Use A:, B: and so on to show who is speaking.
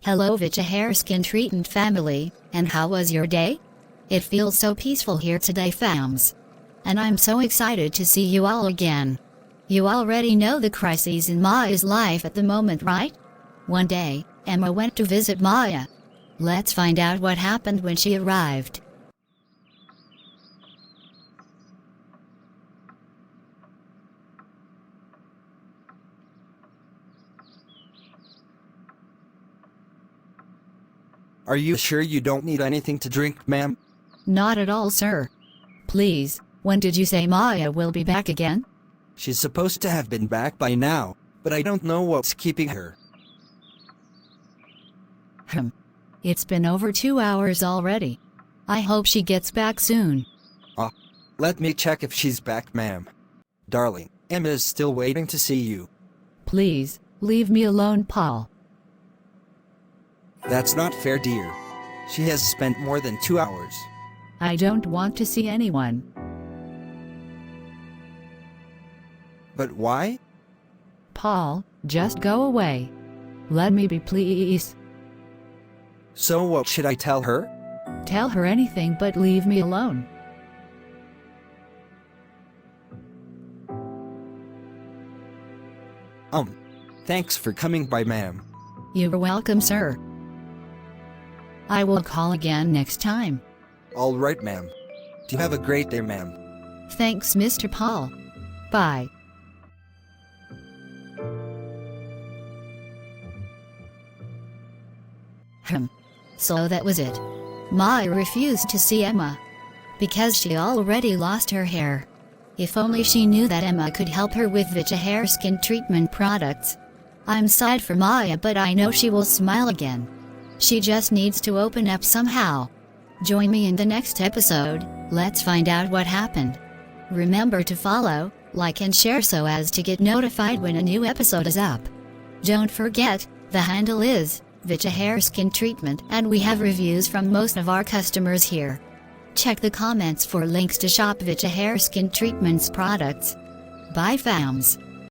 A: Hello Vita Hair Skin Treatment family, and how was your day? It feels so peaceful here today fams. And I'm so excited to see you all again. You already know the crises in Maya's life at the moment, right? One day, Emma went to visit Maya. Let's find out what happened when she arrived.
B: Are you sure you don't need anything to drink, ma'am?
A: Not at all, sir. Please, when did you say Maya will be back again?
B: She's supposed to have been back by now, but I don't know what's keeping her.
A: It's been over 2 hours already. I hope she gets back soon.
B: Let me check if she's back, ma'am. Darling, Emma is still waiting to see you.
A: Please, leave me alone, Paul.
B: That's not fair, dear. She has spent more than 2 hours.
A: I don't want to see anyone.
B: But why?
A: Paul, just go away. Let me be, please.
B: So what should I tell her?
A: Tell her anything but leave me alone.
B: Thanks for coming by, ma'am.
A: You're welcome, sir. I will call again next time.
B: All right, ma'am. You have a great day, ma'am.
A: Thanks, Mr. Paul. Bye. So that was it. Maya refused to see Emma. Because she already lost her hair. If only she knew that Emma could help her with Vita Hair Skin Treatment products. I'm sad for Maya, but I know she will smile again. She just needs to open up somehow. Join me in the next episode. Let's find out what happened. Remember to follow, like and share so as to get notified when a new episode is up. Don't forget, the handle is Vita Hair Skin Treatment, and we have reviews from most of our customers here. Check the comments for links to shop Vita Hair Skin Treatment's products. Bye fams.